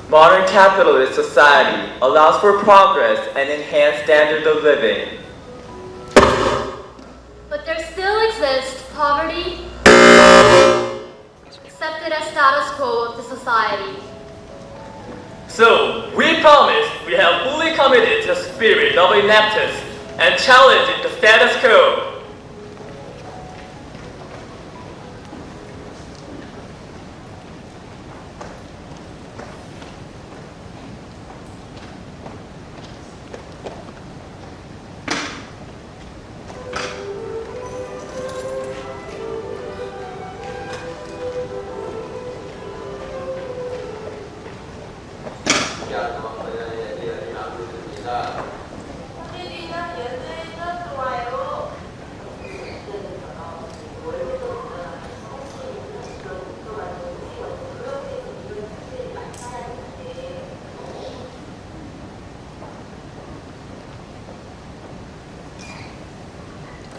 Modern capitalist society allows for progress and enhanced standard of living. But there still exists poverty, accepted as status quo of the society. So, we promise we have fully committed to the spirit of Enactus and challenging the status quo.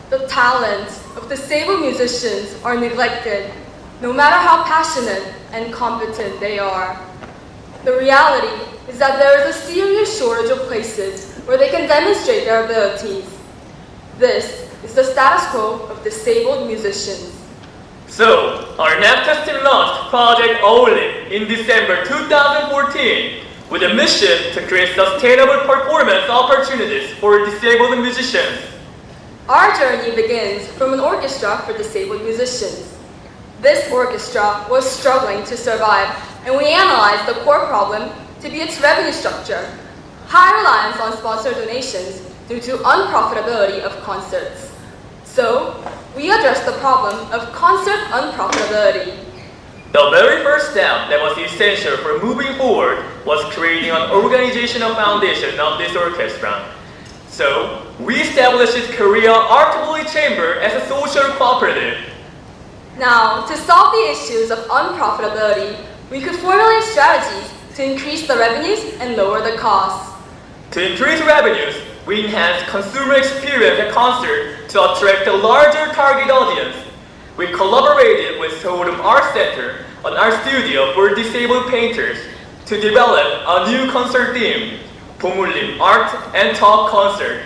The talents of disabled musicians are neglected, no matter how passionate and competent they are. The reality is that there is a serious shortage of places where they can demonstrate their abilities. This is the status quo of disabled musicians. So, our Enactus team launched Project Oli in December 2014 with a mission to create sustainable performance opportunities for disabled musicians. Our journey begins from an orchestra for disabled musicians. This orchestra was struggling to survive, and we analyzed the core problem to be its revenue structure, high reliance on sponsor donations due to unprofitability of concerts. So, we addressed the problem of concert unprofitability. The very first step that was essential for moving forward was creating an organizational foundation of this orchestra. So, we established Korea Art Holy Chamber as a social cooperative. Now, to solve the issues of unprofitability, we could formulate strategies to increase the revenues and lower the costs. To increase revenues, we enhanced consumer experience at concert to attract a larger target audience. We collaborated with Seoul Art Center, an art studio for disabled painters, to develop a new concert theme, Pomullim Art and Talk Concert.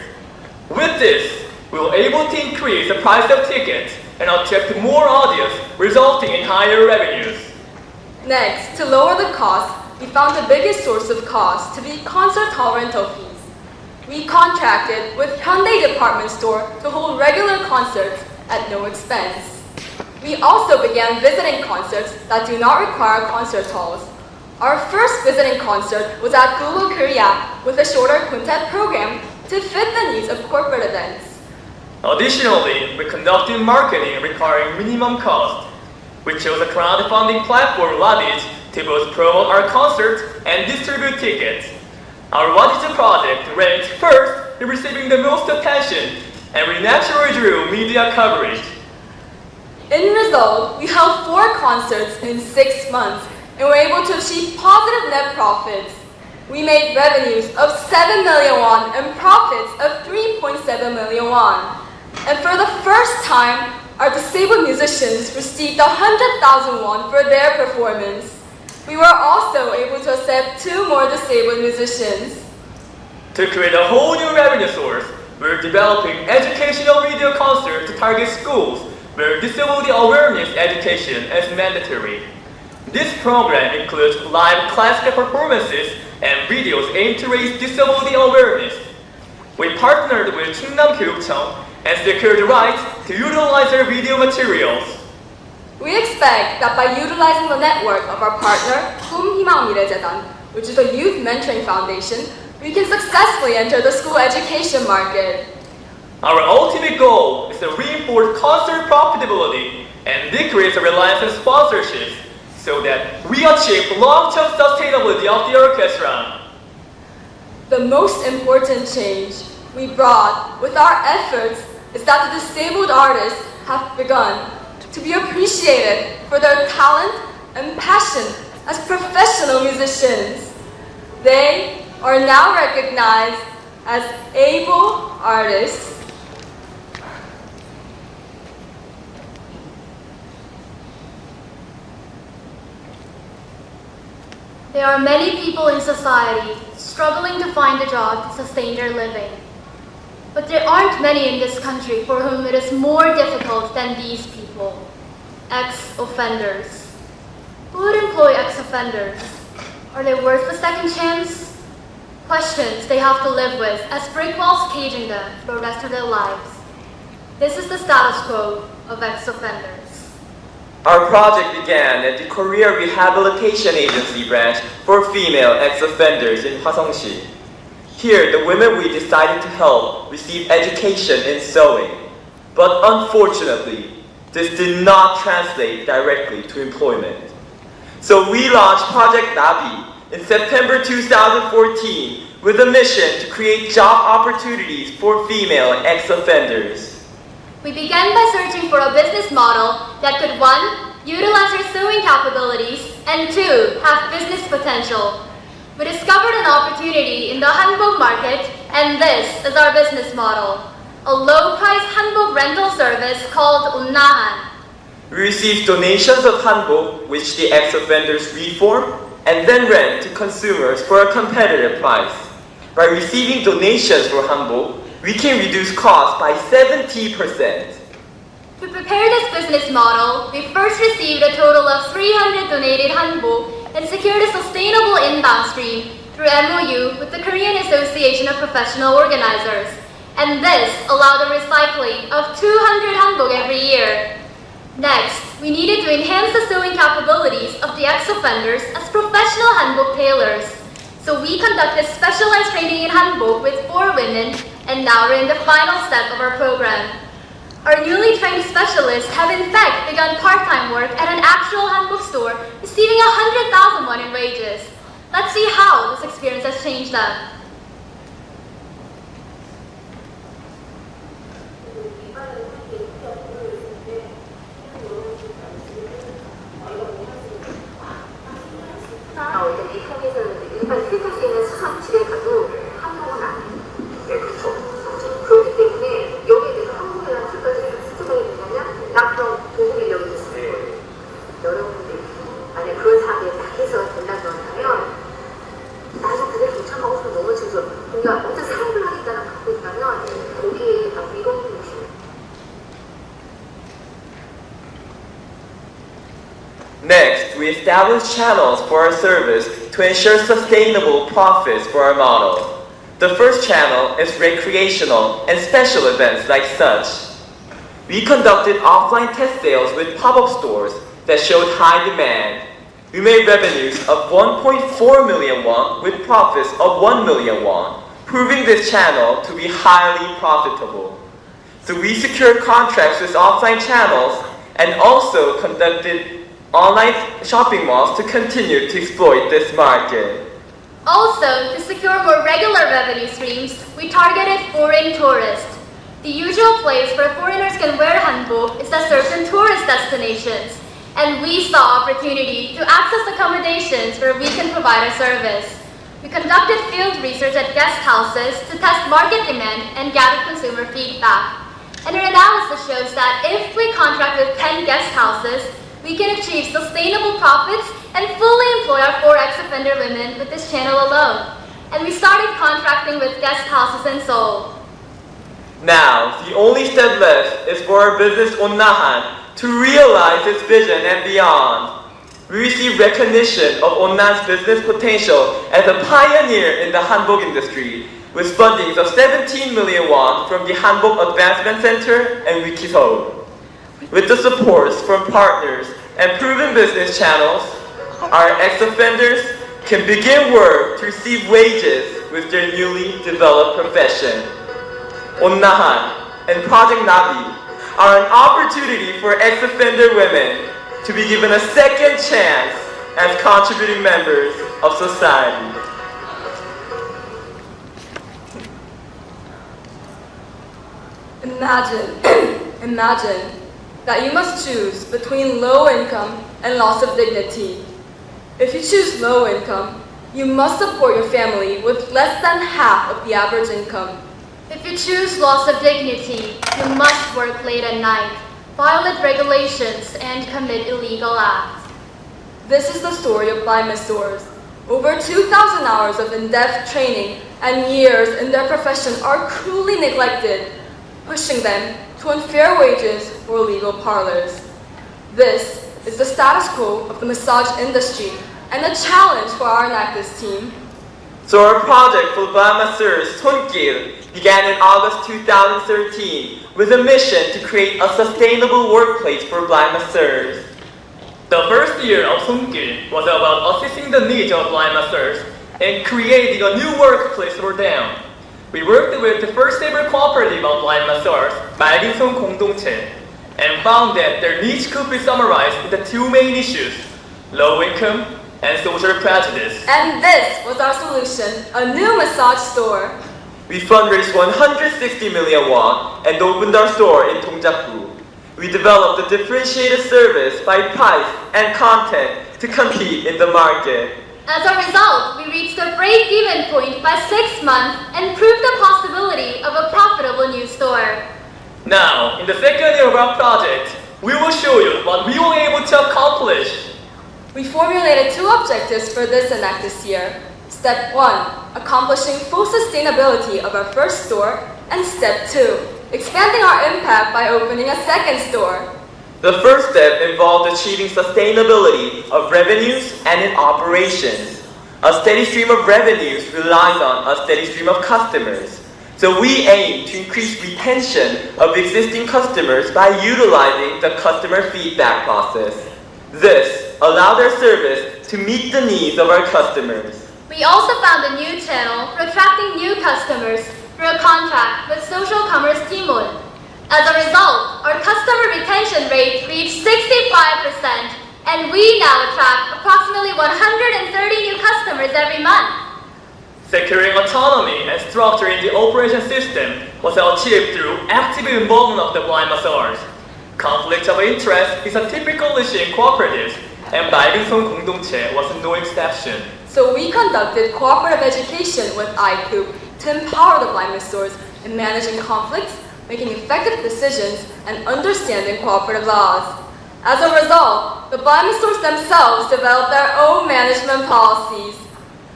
With this, we were able to increase the price of tickets and attract more audience, resulting in higher revenues. Next, to lower the cost, we found the biggest source of cost to be concert hall rental fees. We contracted with Hyundai Department Store to hold regular concerts at no expense. We also began visiting concerts that do not require concert halls. Our first visiting concert was at Google Korea with a shorter quintet program to fit the needs of corporate events. Additionally, we conducted marketing requiring minimum cost. We chose a crowdfunding platform, Wadij, to both promote our concerts and distribute tickets. Our Wadij project ranked first in receiving the most attention, and we naturally drew media coverage. In result, we held 4 concerts in 6 months and were able to achieve positive net profits. We made revenues of 7 million won and profits of 3.7 million won. And for the first time, our disabled musicians received 100,000 won for their performance. We were also able to accept 2 more disabled musicians. To create a whole new revenue source, we're developing educational video concerts to target schools where disability awareness education is mandatory. This program includes live classical performances and videos aimed to raise disability awareness. We partnered with Kingnam Gyeongcheong and secured the rights to utilize their video materials. We expect that by utilizing the network of our partner, 꿈희망 미래재단, which is a youth mentoring foundation, we can successfully enter the school education market. Our ultimate goal is to reinforce concert profitability and decrease the reliance on sponsorships so that we achieve long-term sustainability of the orchestra. The most important change we brought with our efforts is that the disabled artists have begun to be appreciated for their talent and passion as professional musicians. They are now recognized as able artists. There are many people in society struggling to find a job to sustain their living. But there aren't many in this country for whom it is more difficult than these people, ex-offenders. Who would employ ex-offenders? Are they worth a second chance? Questions they have to live with as brick walls caging them for the rest of their lives. This is the status quo of ex-offenders. Our project began at the Korea Rehabilitation Agency branch for female ex-offenders in Hwaseong시. Here, the women we decided to help receive education in sewing. But unfortunately, this did not translate directly to employment. So we launched Project Nabi in September 2014 with a mission to create job opportunities for female ex-offenders. We began by searching for a business model that could 1. Utilize our sewing capabilities, and 2. Have business potential. We discovered an opportunity in the hanbok market, and this is our business model. A low-price hanbok rental service called Unnahan. We received donations of hanbok, which the ex-offenders reform and then rent to consumers for a competitive price. By receiving donations for hanbok, we can reduce costs by 70%. To prepare this business model, we first received a total of 300 donated hanbok and secured a sustainable inbound stream through MOU with the Korean Association of Professional Organizers. And this allowed the recycling of 200 hanbok every year. Next, we needed to enhance the sewing capabilities of the ex-offenders as professional hanbok tailors. So we conducted specialized training in hanbok with 4 women, and now we're in the final step of our program. Our newly trained specialists have in fact begun part-time work at an actual hanbok store, receiving 100,000 won in wages. Let's see how this experience has changed them. 일반 필터 수 있는 수선집에 가도 한복은 안 해요. 네, 그렇죠. 그렇기 때문에 여기에 대해서 한복이라는 뜻까지 수정이 되냐면 나 그럼 보복 인력이 있는 거예요. 여러분들이 만약 그런 사람이 딱 해서 된다고 한다면 나도 그게 동참하고 싶어 너무 지금 뭔가 어떤 사업을 하겠다는 갖고 있다면 거기에 나 이런 분이 Next, we established channels for our service to ensure sustainable profits for our model. The first channel is recreational and special events like such. We conducted offline test sales with pop-up stores that showed high demand. We made revenues of 1.4 million won with profits of 1 million won, proving this channel to be highly profitable. So we secured contracts with offline channels and also conducted online shopping malls to continue to exploit this market. Also, to secure more regular revenue streams, we targeted foreign tourists. The usual place where foreigners can wear hanbok is at certain tourist destinations, and we saw opportunity to access accommodations where we can provide a service. We conducted field research at guest houses to test market demand and gather consumer feedback. And our analysis shows that if we contract with 10 guest houses, we can achieve sustainable profits and fully employ our 4 ex-offender women with this channel alone. And we started contracting with guest houses in Seoul. Now, the only step left is for our business Onnahan to realize its vision and beyond. We received recognition of Onnahan's business potential as a pioneer in the hanbok industry with fundings of 17 million won from the Hanbok Advancement Center and Wikiseoul. With the supports from partners and proven business channels, our ex-offenders can begin work to receive wages with their newly developed profession. Onnahan and Project Nabi are an opportunity for ex-offender women to be given a second chance as contributing members of society. Imagine that you must choose between low income and loss of dignity. If you choose low income, you must support your family with less than half of the average income. If you choose loss of dignity, you must work late at night, violate regulations, and commit illegal acts. This is the story of masseurs. Over 2,000 hours of in-depth training and years in their profession are cruelly neglected, pushing them to unfair wages or legal parlors. This is the status quo of the massage industry and a challenge for our Enactus team. So our project for blind masseurs, 손길, began in August 2013 with a mission to create a sustainable workplace for blind masseurs. The first year of 손길 was about assessing the needs of blind masseurs and creating a new workplace for them. We worked with the first ever cooperative of blind masseurs, 맑은 손 공동체, and found that their needs could be summarized into two main issues: low income and social prejudice. And this was our solution, a new massage store. We fundraised 160 million won and opened our store in Dongjakgu. We developed a differentiated service by price and content to compete in the market. As a result, we reached a break-even point by 6 months and proved the possibility of a profitable new store. Now, in the second year of our project, we will show you what we were able to accomplish. We formulated two objectives for this Enactus year. Step 1, accomplishing full sustainability of our first store, and Step 2, expanding our impact by opening a second store. The first step involved achieving sustainability of revenues and in operations. A steady stream of revenues relies on a steady stream of customers. So we aim to increase retention of existing customers by utilizing the customer feedback process. This allowed our service to meet the needs of our customers. We also found a new channel for attracting new customers through a contract with social commerce Timon. As a result, our customer retention rate reached 65%, and we now attract approximately 130 new customers every month. Securing autonomy and structure in the operation system was achieved through active involvement of the blind masseurs. Conflict of interest is a typical issue in cooperatives, and 맑은 손 공동체 was no exception. So we conducted cooperative education with ICOOP to empower the blind masseurs in managing conflicts, making effective decisions, and understanding cooperative laws. As a result, the blind masseurs themselves developed their own management policies.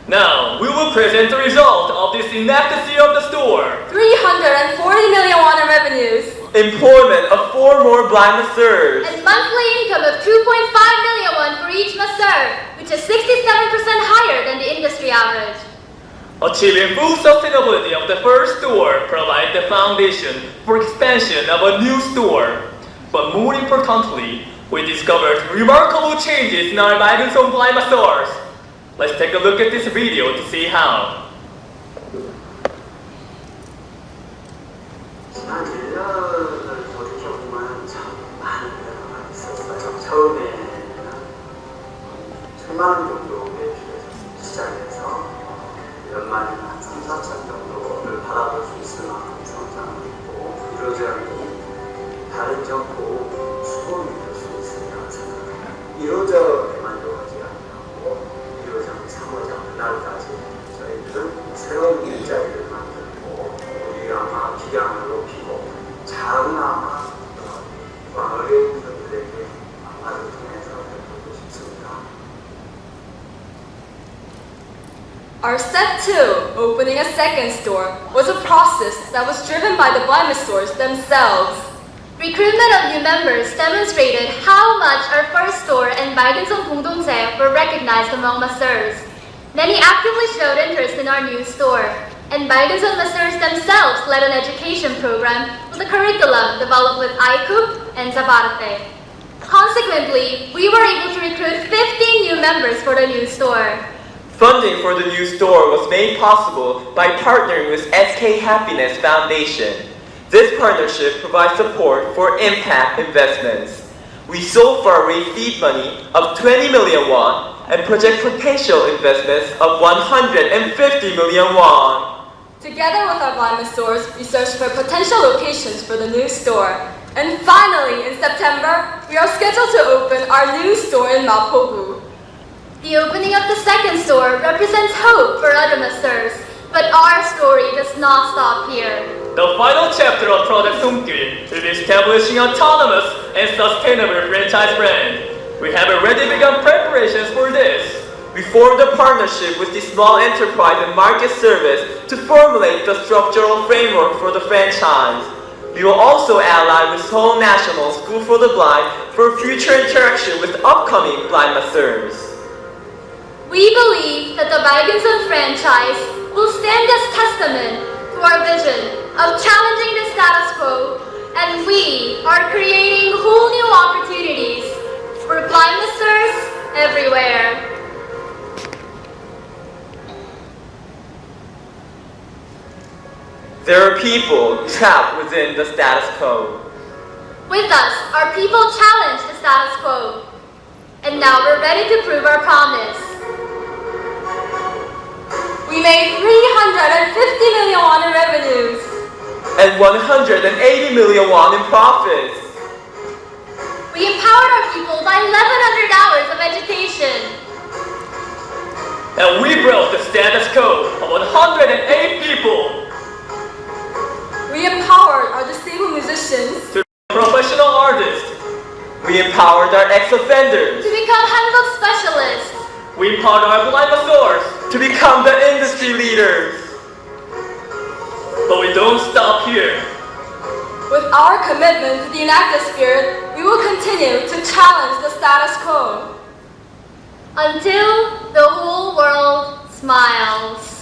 Now, we will present the result of this Enactus year of the store. 340 million won in revenues. Employment of 4 more blind masseurs. And monthly income of 2.5 million won for each masseur, which is 67% higher than the industry average. Achieving full sustainability of the first store provides the foundation for expansion of a new store. But more importantly, we discovered remarkable changes in our 맑은 손 blind masseurs. Let's take a look at this video to see how. 지난 1년을 돌이켜보면 참 많은 변화가 있었어요. 처음에는 천만 원 정도 매출에서 시작해서 연말에는 한 3, 4천 정도를 바라볼 수 있을 만큼 성장을 했고 이로저로 다른 점포 수범이 될 수 있으리라고 생각합니다. 이로저로만 이루어지지 않고 이로저로 3호점 그날까지 저희들은 새로운 일자리를 만들고 우리 아마 기량을 높이고 장아마 어려운 분들에게 아마를 통해서 해보고 싶습니다. Our step 2, opening a second store, was a process that was driven by the blind masseurs themselves. Recruitment of new members demonstrated how much our first store and 맑은 손 공동체 were recognized among masseurs. Many actively showed interest in our new store, and 맑은 손 masseurs themselves led an education program with a curriculum developed with ICOOP and Zabarte. Consequently, we were able to recruit 15 new members for the new store. Funding for the new store was made possible by partnering with SK Happiness Foundation. This partnership provides support for impact investments. We so far raised seed money of 20 million won and project potential investments of 150 million won. Together with our blind masseurs, we searched for potential locations for the new store. And finally, in September, we are scheduled to open our new store in Mapogu. The opening of the second store represents hope for other masseurs, but our story does not stop here. The final chapter of Project 손길 will be establishing autonomous and sustainable franchise brand. We have already begun preparations for this. we formed a partnership with the small enterprise and market service to formulate the structural framework for the franchise. We will also ally with Seoul National School for the Blind for future interaction with upcoming blind masseurs. We believe that the League1 franchise will stand as testament to our vision of challenging the status quo, and we are creating whole new opportunities for blind masseurs everywhere. There are people trapped within the status quo. With us, our people challenge the status quo. And now we're ready to prove our promise. We made 350 million won in revenues. And 180 million won in profits. We empowered our people by 1,100 hours of education. And we broke the status quo of 108 people. We empowered our disabled musicians To professional artists. We empowered our ex-offenders To become handbook specialists. We empowered our blind masseurs. to become the industry leaders. But we don't stop here. With our commitment to the Enactus spirit, we will continue to challenge the status quo. Until the whole world smiles.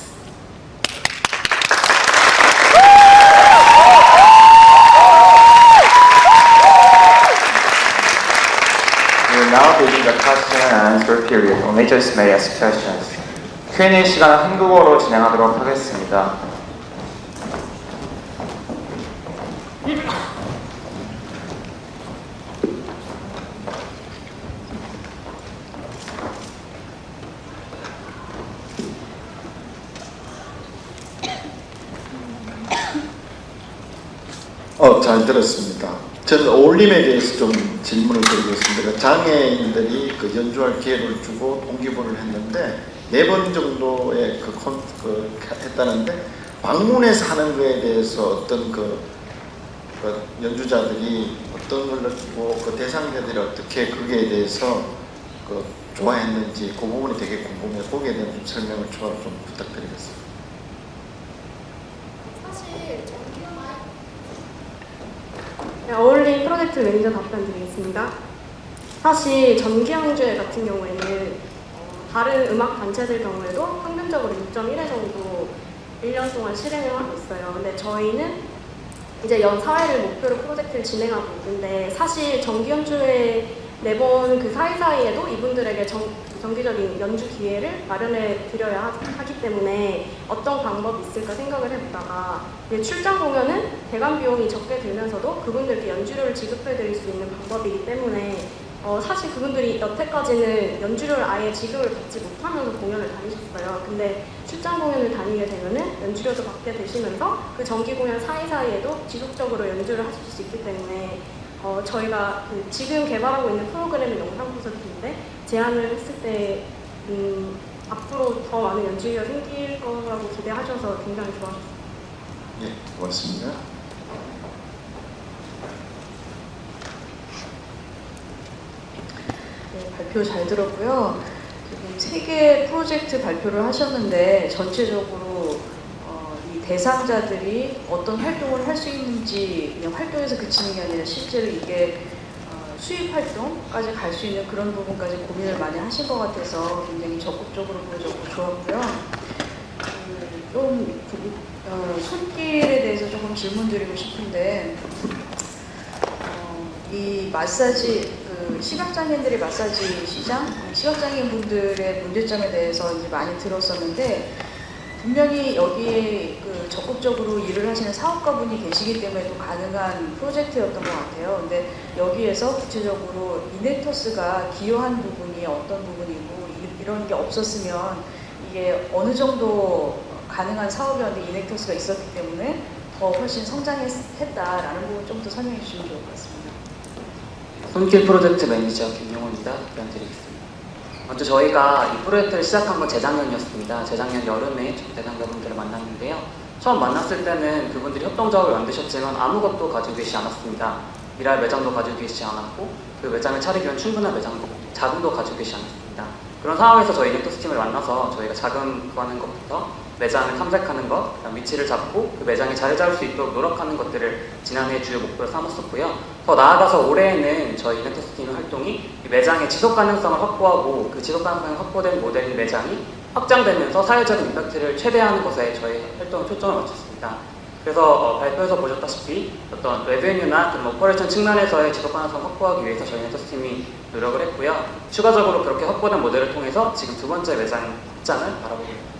We will now begin the question and answer period. Only just may ask questions. Q&A 시간은 한국어로 진행하도록 하겠습니다. 잘 들었습니다. 저는 어울림에 대해서 좀 질문을 드리겠습니다. 장애인들이 그 연주할 기회를 주고 동기부여를 했는데 4번 정도의 했다는데 방문해서 하는 거에 대해서 어떤 그 연주자들이 어떤 걸 느끼고 그 대상자들이 어떻게 거기에 대해서 좋아했는지 그 부분이 되게 궁금해요. 거기에 대한 좀 설명을 추가로 좀 부탁드리겠습니다. 네, 어울림 프로젝트 매니저 답변 드리겠습니다. 사실 전기연주회 같은 경우에는 다른 음악 단체들 경우에도 평균적으로 6.1회 정도 1년 동안 실행을 하고 있어요. 근데 저희는 이제 연 4회를 목표로 프로젝트를 진행하고 있는데 사실 정기연주회 매번 그 사이사이에도 이분들에게 정기적인 연주 기회를 마련해 드려야 하기 때문에 어떤 방법이 있을까 생각을 해보다가 출장 공연은 대관 비용이 적게 들면서도 그분들께 연주료를 지급해 드릴 수 있는 방법이기 때문에 사실 그분들이 여태까지는 연주료를 아예 지급을 받지 못하면서 공연을 다니셨어요. 근데 출장 공연을 다니게 되면은 연주료도 받게 되시면서 그 정기 공연 사이사이에도 지속적으로 연주를 하실 수 있기 때문에 저희가 지금 개발하고 있는 프로그램의 영상 콘서트인데 제안을 했을 때 앞으로 더 많은 연주료가 생길 거라고 기대하셔서 굉장히 좋아하셨어요. 예, 고맙습니다. 네, 발표 잘 들었고요. 지금 3개 프로젝트 발표를 하셨는데 전체적으로 이 대상자들이 어떤 활동을 할 수 있는지 그냥 활동에서 그치는 게 아니라 실제로 이게 수입 활동까지 갈 수 있는 그런 부분까지 고민을 많이 하신 것 같아서 굉장히 적극적으로 보여줬고 좋았고요. 좀 손길에 대해서 조금 질문드리고 싶은데 이 마사지 시각장애인들의 마사지 시장, 시각장애인 분들의 문제점에 대해서 이제 많이 들었었는데 분명히 여기에 적극적으로 일을 하시는 사업가분이 계시기 때문에 또 가능한 프로젝트였던 것 같아요. 근데 여기에서 구체적으로 이넥터스가 기여한 부분이 어떤 부분이고 이런 게 없었으면 이게 어느 정도 가능한 사업이었는데 이넥터스가 있었기 때문에 더 훨씬 성장했다라는 부분 좀 더 설명해 주시면 좋을 것 같습니다. 손길 프로젝트 매니저 김용호입니다. 답변 드리겠습니다. 먼저 저희가 이 프로젝트를 시작한 건 재작년이었습니다. 재작년 여름에 대상자분들을 만났는데요. 처음 만났을 때는 그분들이 협동작업을 만드셨지만 아무것도 가지고 계시지 않았습니다. 일할 매장도 가지고 계시지 않았고 그 매장을 차리기 위한 충분한 매장 자금도 가지고 계시지 않았습니다. 그런 상황에서 저희 이넥터스 팀을 만나서 저희가 자금 구하는 것부터 매장을 탐색하는 것, 그다음 위치를 잡고 그 매장에 자리 잡을 수 있도록 노력하는 것들을 지난해 주요 목표로 삼았었고요. 더 나아가서 올해에는 저희 이넥터스 팀의 활동이 이 매장의 지속 가능성을 확보하고 그 지속 가능성이 확보된 모델인 매장이 확장되면서 사회적인 임팩트를 최대화하는 것에 저희 활동을 초점을 맞췄습니다. 그래서 발표에서 보셨다시피 어떤 레베뉴나 그런 오퍼레이션 측면에서의 지속 가능성 확보하기 위해서 저희 이넥터스 팀이 노력을 했고요. 추가적으로 그렇게 확보된 모델을 통해서 지금 두 번째 매장 확장을 바라보고 있습니다.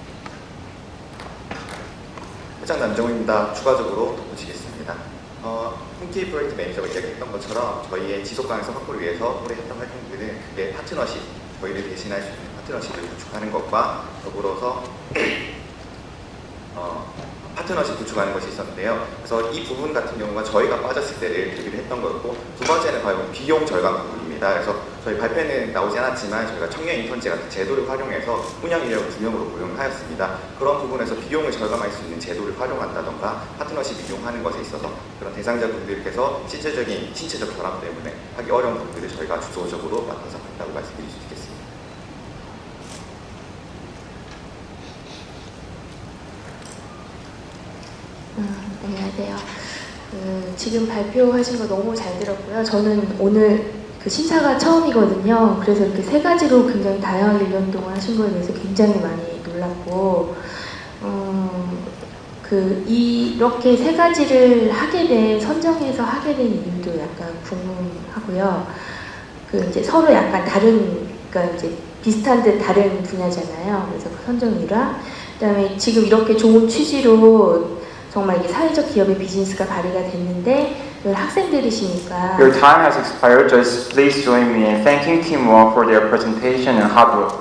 회장 남정우입니다. 추가적으로 덧붙이겠습니다. 홈케이 프로젝트 매니저가 이야기했던 것처럼 저희의 지속 가능성 확보를 위해서 올해 했던 활동들은 그게 파트너십, 저희를 대신할 수 있는 파트너십을 구축하는 것과 더불어서 파트너십 구축하는 것이 있었는데요. 그래서 이 부분 같은 경우가 저희가 빠졌을 때를 대비를 했던 거였고, 두 번째는 바로 비용 절감 부분입니다. 그래서 저희 발표는 나오지 않았지만 저희가 청년 인턴제 같은 제도를 활용해서 운영 인력을 2명으로 고용하였습니다. 그런 부분에서 비용을 절감할 수 있는 제도를 활용한다던가 파트너십 이용하는 것에 있어서 그런 대상자분들께서 신체적 결함 때문에 하기 어려운 부분들을 저희가 주도적으로 맡아서 한다고 말씀드릴 수 있겠습니다. 안녕하세요. 지금 발표하신 거 너무 잘 들었고요. 저는 오늘 그 심사가 처음이거든요. 그래서 이렇게 세 가지로 굉장히 다양하게 1년 동안 하신 거에 대해서 굉장히 많이 놀랐고, 이렇게 세 가지를 선정해서 하게 된 이유도 약간 궁금하고요. 이제 서로 약간 그러니까 이제 비슷한 듯 다른 분야잖아요. 그래서 그 선정 일화. 그다음에 지금 이렇게 좋은 취지로 정말 이게 사회적 기업의 비즈니스가 발휘가 됐는데 학생들이시니까. Your time has expired. Just please join me in thanking Team 1 for their presentation and hard work.